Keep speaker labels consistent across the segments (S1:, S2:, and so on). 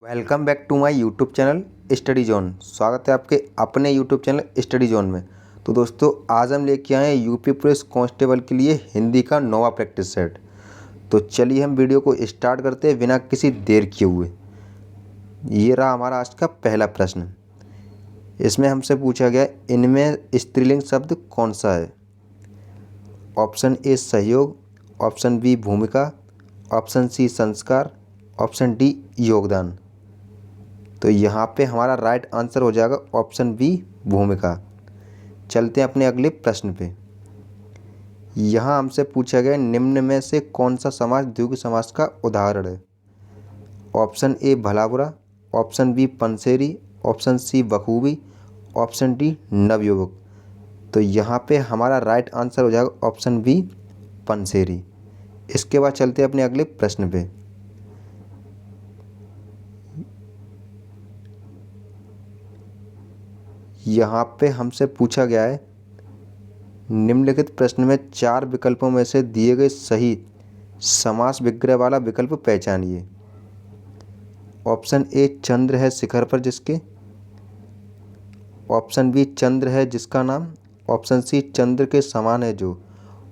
S1: Welcome back to my YouTube channel study zone. स्वागत है आपके अपने यूट्यूब चैनल स्टडी जोन में। तो दोस्तों आज हम लेके आए हैं यूपी पुलिस कांस्टेबल के लिए हिंदी का नोवा प्रैक्टिस सेट। तो चलिए हम वीडियो को स्टार्ट करते हैं बिना किसी देर किए हुए। ये रहा हमारा आज का पहला प्रश्न। इसमें हमसे पूछा गया इनमें स्त्रीलिंग शब्द कौन सा है। ऑप्शन ए सहयोग, ऑप्शन बी भूमिका, ऑप्शन सी संस्कार, ऑप्शन डी योगदान। तो यहाँ पे हमारा राइट आंसर हो जाएगा ऑप्शन बी भूमिका। चलते हैं अपने अगले प्रश्न पे। यहाँ हमसे पूछा गया निम्न में से कौन सा समास द्विगु समास का उदाहरण है। ऑप्शन ए भला बुरा, ऑप्शन बी पनसेरी, ऑप्शन सी बखूबी, ऑप्शन डी नवयुवक। तो यहाँ पे हमारा राइट आंसर हो जाएगा ऑप्शन बी पनसेरी। इसके बाद चलते हैं अपने अगले प्रश्न पे। यहाँ पे हमसे पूछा गया है निम्नलिखित प्रश्न में चार विकल्पों में से दिए गए सही समास विग्रह वाला विकल्प पहचानिए। ऑप्शन ए चंद्र है शिखर पर जिसके, ऑप्शन बी चंद्र है जिसका नाम, ऑप्शन सी चंद्र के समान है जो,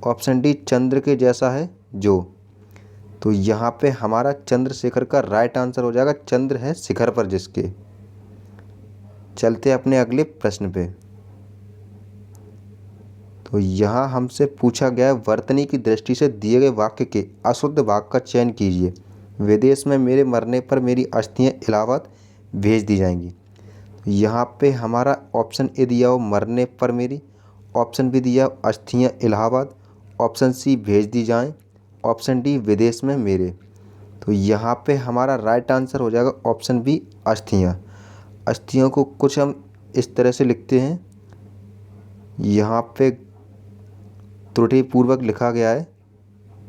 S1: ऑप्शन डी चंद्र के जैसा है जो। तो यहाँ पे हमारा चंद्रशेखर का राइट आंसर हो जाएगा चंद्र है शिखर पर जिसके। चलते अपने अगले प्रश्न पे। तो यहाँ हमसे पूछा गया है वर्तनी की दृष्टि से दिए गए वाक्य के अशुद्ध भाग का चयन कीजिए। विदेश में मेरे मरने पर मेरी अस्थियां इलाहाबाद भेज दी जाएंगी। यहाँ पे हमारा ऑप्शन ए दिया हो मरने पर मेरी, ऑप्शन बी दिया हो अस्थियां इलाहाबाद, ऑप्शन सी भेज दी जाएं, ऑप्शन डी विदेश में मेरे। तो यहाँ पे हमारा राइट आंसर हो जाएगा ऑप्शन बी अस्थियां। अस्थियों को कुछ हम इस तरह से लिखते हैं, यहाँ पे त्रुटिपूर्वक लिखा गया है।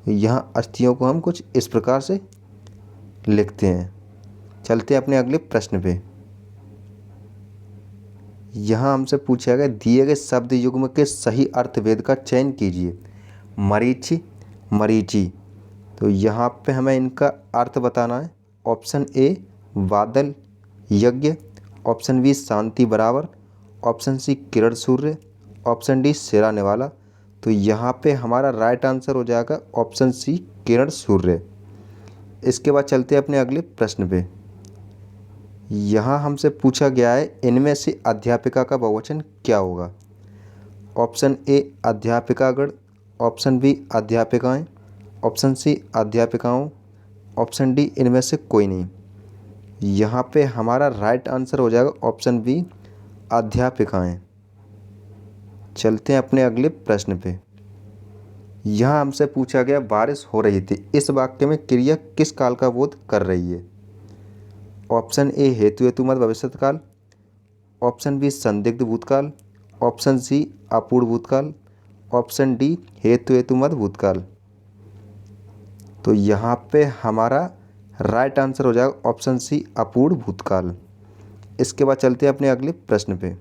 S1: यहाँ अस्थियों को हम कुछ इस प्रकार से लिखते हैं। चलते हैं अपने अगले प्रश्न पे। यहाँ हमसे पूछा गया दिए गए शब्द युग्म के सही अर्थभेद का चयन कीजिए। मरीचि, मरीचि। तो यहाँ पे हमें इनका अर्थ बताना है। ऑप्शन ए बादल, यज्ञ, ऑप्शन बी शांति बराबर, ऑप्शन सी किरण सूर्य, ऑप्शन डी सिराने वाला। तो यहाँ पे हमारा राइट आंसर हो जाएगा ऑप्शन सी किरण सूर्य। इसके बाद चलते हैं अपने अगले प्रश्न पे। यहाँ हमसे पूछा गया है इनमें से अध्यापिका का बहुवचन क्या होगा। ऑप्शन ए अध्यापिकागण, ऑप्शन बी अध्यापिकाएं, ऑप्शन सी अध्यापिकाओं, ऑप्शन डी इनमें से कोई नहीं। यहाँ पे हमारा राइट आंसर हो जाएगा ऑप्शन बी अध्यापिकाएं। चलते हैं अपने अगले प्रश्न पे। यहाँ हमसे पूछा गया बारिश हो रही थी, इस वाक्य में क्रिया किस काल का बोध कर रही है। ऑप्शन ए हेतु हेतुमत भविष्यत काल, ऑप्शन बी संदिग्ध भूतकाल, ऑप्शन सी अपूर्ण भूतकाल, ऑप्शन डी हेतु हेतुमत भूतकाल। तो यहाँ पे हमारा राइट आंसर हो जाएगा ऑप्शन सी अपूर्ण भूतकाल। इसके बाद चलते हैं अपने अगले प्रश्न पे।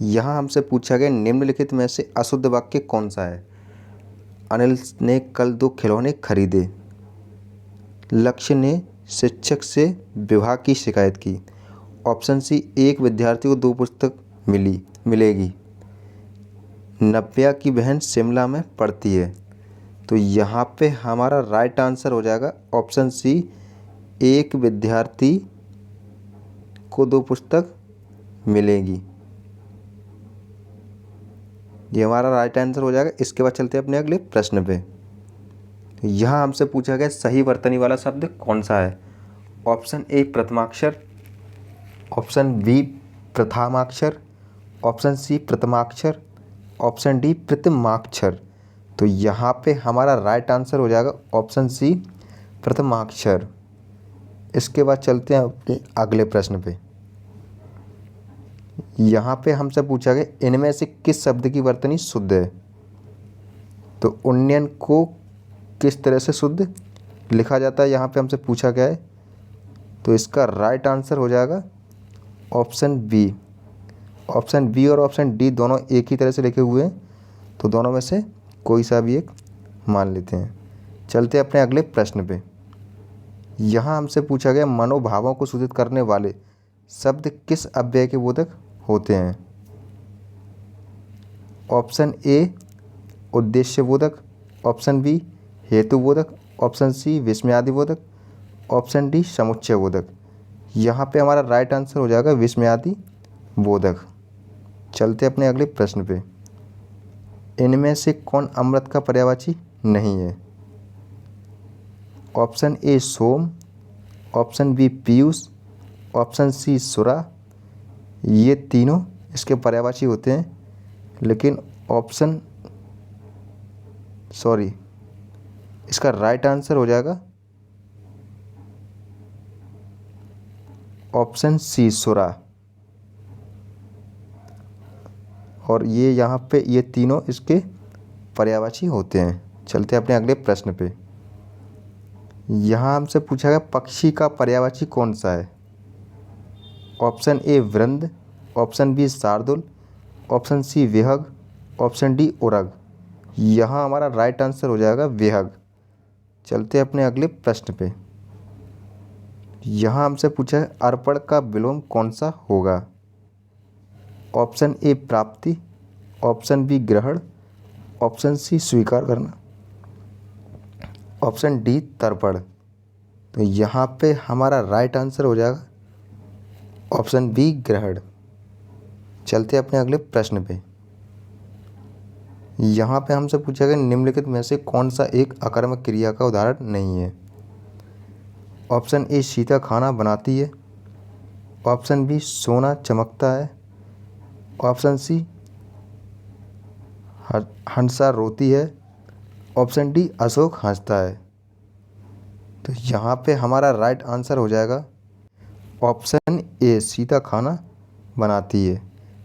S1: यहाँ हमसे पूछा गया निम्नलिखित में से अशुद्ध वाक्य कौन सा है। अनिल ने कल 2 खिलौने खरीदे। लक्ष्य ने शिक्षक से विवाह की शिकायत की। ऑप्शन सी एक विद्यार्थी को 2 पुस्तक मिलेगी। नव्या की बहन शिमला में पढ़ती है। तो यहाँ पे हमारा राइट आंसर हो जाएगा ऑप्शन सी एक विद्यार्थी को 2 पुस्तक मिलेगी। ये हमारा राइट आंसर हो जाएगा। इसके बाद चलते हैं अपने अगले प्रश्न पे। यहाँ हमसे पूछा गया सही वर्तनी वाला शब्द कौन सा है। ऑप्शन ए प्रथमाक्षर, ऑप्शन बी प्रथमाक्षर, ऑप्शन सी प्रथमाक्षर, ऑप्शन डी प्रथमाक्षर। तो यहाँ पे हमारा राइट आंसर हो जाएगा ऑप्शन सी प्रथमाक्षर। इसके बाद चलते हैं अपने अगले प्रश्न पे। यहाँ पे हमसे पूछा गया इनमें से किस शब्द की वर्तनी शुद्ध है। तो उन्नयन को किस तरह से शुद्ध लिखा जाता है यहाँ पे हमसे पूछा गया है। तो इसका राइट आंसर हो जाएगा ऑप्शन बी। ऑप्शन बी और ऑप्शन डी दोनों एक ही तरह से लिखे हुए हैं, तो दोनों में से कोई सा भी एक मान लेते हैं। चलते अपने अगले प्रश्न पे। यहाँ हमसे पूछा गया मनोभावों को सूचित करने वाले शब्द किस अव्यय के बोधक होते हैं। ऑप्शन ए उद्देश्य बोधक, ऑप्शन बी हेतु बोधक, ऑप्शन सी विस्मयादि बोधक, ऑप्शन डी समुच्चय बोधक। यहाँ पे हमारा राइट आंसर हो जाएगा विस्मयादि बोधक। चलते अपने अगले प्रश्न पे। इनमें से कौन अमृत का पर्यायवाची नहीं है। ऑप्शन ए सोम, ऑप्शन बी पीयूष, ऑप्शन सी सुरा। ये तीनों इसके पर्यायवाची होते हैं, लेकिन इसका राइट आंसर हो जाएगा ऑप्शन सी सुरा। और ये यहाँ पे ये तीनों इसके पर्यायवाची होते हैं। चलते हैं अपने अगले प्रश्न पे। यहाँ हमसे पूछा गया पक्षी का पर्यायवाची कौन सा है। ऑप्शन ए वृंद, ऑप्शन बी शार्दुल, ऑप्शन सी विहग, ऑप्शन डी उरग। यहाँ हमारा राइट आंसर हो जाएगा विहग। चलते अपने अगले प्रश्न पे। यहाँ हमसे पूछा है अर्पण का विलोम कौन सा होगा। ऑप्शन ए प्राप्ति, ऑप्शन बी ग्रहण, ऑप्शन सी स्वीकार करना, ऑप्शन डी तर्पण। तो यहाँ पे हमारा राइट आंसर हो जाएगा ऑप्शन बी ग्रहण। चलते अपने अगले प्रश्न पे। यहाँ पे हमसे पूछा गया निम्नलिखित में से कौन सा एक अकर्मक क्रिया का उदाहरण नहीं है। ऑप्शन ए सीता खाना बनाती है, ऑप्शन बी सोना चमकता है, ऑप्शन सी हंसा रोती है, ऑप्शन डी अशोक हंसता है। तो यहाँ पे हमारा राइट आंसर हो जाएगा ऑप्शन ए सीता खाना बनाती है।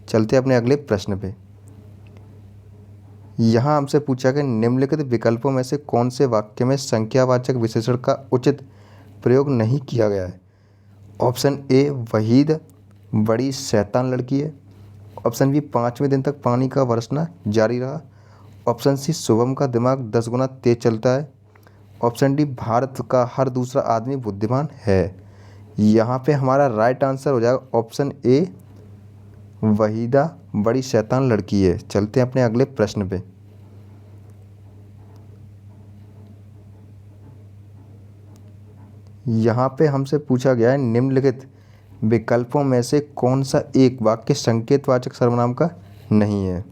S1: चलते अपने अगले प्रश्न पे। यहाँ हमसे पूछा गया निम्नलिखित विकल्पों में से कौन से वाक्य में संख्यावाचक विशेषण का उचित प्रयोग नहीं किया गया है। ऑप्शन ए वहीद बड़ी शैतान लड़की है, ऑप्शन बी 5वें दिन तक पानी का बरसना जारी रहा, ऑप्शन सी शुभम का दिमाग 10 गुना तेज चलता है, ऑप्शन डी भारत का हर दूसरा आदमी बुद्धिमान है। यहाँ पे हमारा राइट आंसर हो जाएगा ऑप्शन ए वहीदा बड़ी शैतान लड़की है। चलते हैं अपने अगले प्रश्न पे। यहाँ पे हमसे पूछा गया है निम्नलिखित विकल्पों में से कौन सा एक वाक्य संकेतवाचक सर्वनाम का नहीं है।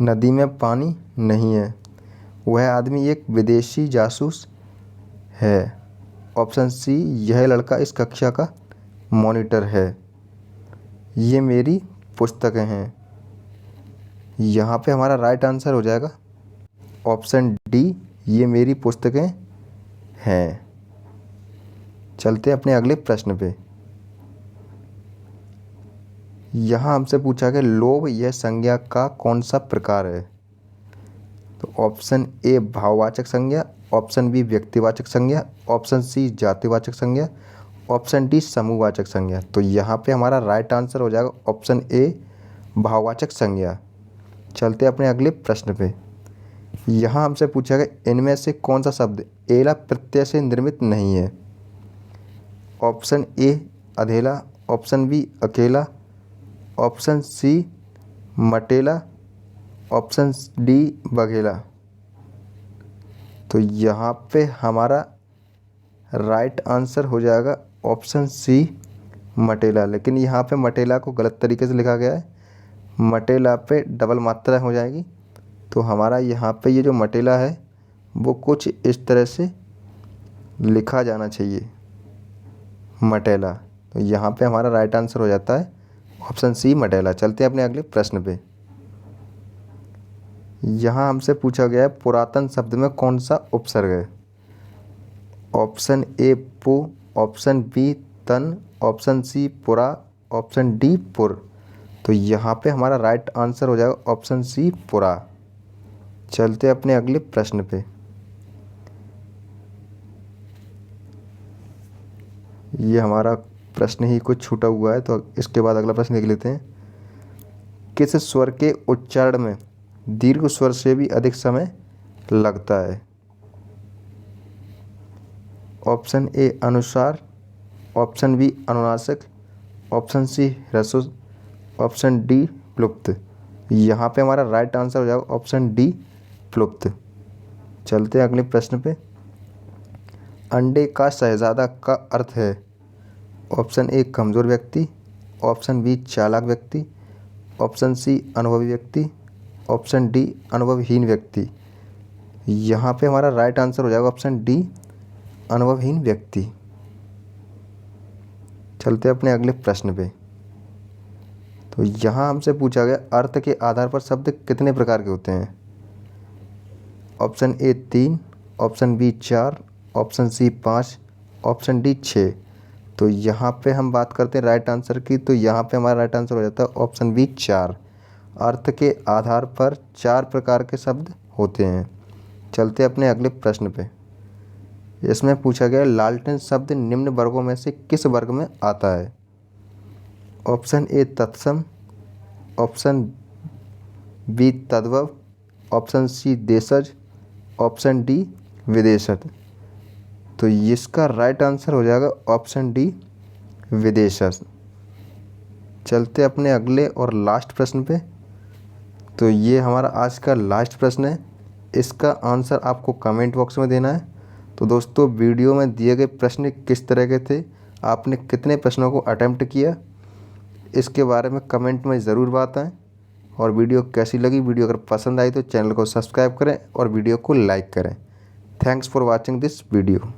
S1: नदी में पानी नहीं है, वह आदमी एक विदेशी जासूस है, ऑप्शन सी यह लड़का इस कक्षा का मॉनिटर है, ये मेरी पुस्तकें हैं। यहाँ पे हमारा राइट आंसर हो जाएगा ऑप्शन डी ये मेरी पुस्तकें हैं। चलते अपने अगले प्रश्न पे। यहाँ हमसे पूछा गया लोभ यह संज्ञा का कौन सा प्रकार है। तो ऑप्शन ए भाववाचक संज्ञा, ऑप्शन बी व्यक्तिवाचक संज्ञा, ऑप्शन सी जातिवाचक संज्ञा, ऑप्शन डी समूहवाचक संज्ञा। तो यहाँ पे हमारा राइट आंसर हो जाएगा ऑप्शन ए भाववाचक संज्ञा। चलते अपने अगले प्रश्न पे। यहाँ हमसे पूछा गया इनमें से कौन सा शब्द एला प्रत्यय से निर्मित नहीं है। ऑप्शन ए अधेला, ऑप्शन बी अकेला, ऑप्शन सी मटेला, ऑप्शन डी बघेला। तो यहाँ पे हमारा राइट आंसर हो जाएगा ऑप्शन सी मटेला। लेकिन यहाँ पे मटेला को गलत तरीके से लिखा गया है, मटेला पे डबल मात्रा हो जाएगी। तो हमारा यहाँ पे ये जो मटेला है वो कुछ इस तरह से लिखा जाना चाहिए मटेला। तो यहाँ पे हमारा राइट आंसर हो जाता है ऑप्शन सी मटेला। चलते हैं अपने अगले प्रश्न पे। यहाँ हमसे पूछा गया है पुरातन शब्द में कौन सा उपसर्ग है। ऑप्शन ए पु, ऑप्शन बी तन, ऑप्शन सी पुरा, ऑप्शन डी पुर। तो यहाँ पे हमारा राइट आंसर हो जाएगा ऑप्शन सी पुरा। चलते अपने अगले प्रश्न पे। ये हमारा प्रश्न ही कुछ छूटा हुआ है, तो इसके बाद अगला प्रश्न देख लेते हैं। किस स्वर के उच्चारण में दीर्घ स्वर से भी अधिक समय लगता है। ऑप्शन ए अनुसार, ऑप्शन बी अनुनासिक, ऑप्शन सी ह्रस्व, ऑप्शन डी प्लुप्त। यहाँ पे हमारा राइट आंसर हो जाएगा ऑप्शन डी प्लुप्त। चलते हैं अगले प्रश्न पे। अंडे का शहजादा का अर्थ है ऑप्शन ए कमज़ोर व्यक्ति, ऑप्शन बी चालाक व्यक्ति, ऑप्शन सी अनुभवी व्यक्ति, ऑप्शन डी अनुभवहीन व्यक्ति। यहाँ पे हमारा राइट आंसर हो जाएगा ऑप्शन डी अनुभवहीन व्यक्ति। चलते हैं अपने अगले प्रश्न पे। तो यहाँ हमसे पूछा गया अर्थ के आधार पर शब्द कितने प्रकार के होते हैं। Option A 3, option B 4, option C 5, option D 6। तो यहाँ पे हम बात करते हैं राइट आंसर की, तो यहाँ पे हमारा राइट आंसर हो जाता है ऑप्शन बी 4। अर्थ के आधार पर 4 प्रकार के शब्द होते हैं। चलते अपने अगले प्रश्न पे। इसमें पूछा गया लालटेन शब्द निम्न वर्गों में से किस वर्ग में आता है। ऑप्शन ए तत्सम, ऑप्शन बी तद्भव, ऑप्शन सी देशज, ऑप्शन डी विदेशज। तो इसका राइट आंसर हो जाएगा ऑप्शन डी विदेशज। चलते अपने अगले और लास्ट प्रश्न पे। तो ये हमारा आज का लास्ट प्रश्न है, इसका आंसर आपको कमेंट बॉक्स में देना है। तो दोस्तों वीडियो में दिए गए प्रश्न किस तरह के थे, आपने कितने प्रश्नों को अटेम्प्ट किया, इसके बारे में कमेंट में ज़रूर बताएं। और वीडियो कैसी लगी, वीडियो अगर पसंद आई तो चैनल को सब्सक्राइब करें और वीडियो को लाइक करें। Thanks for watching this video.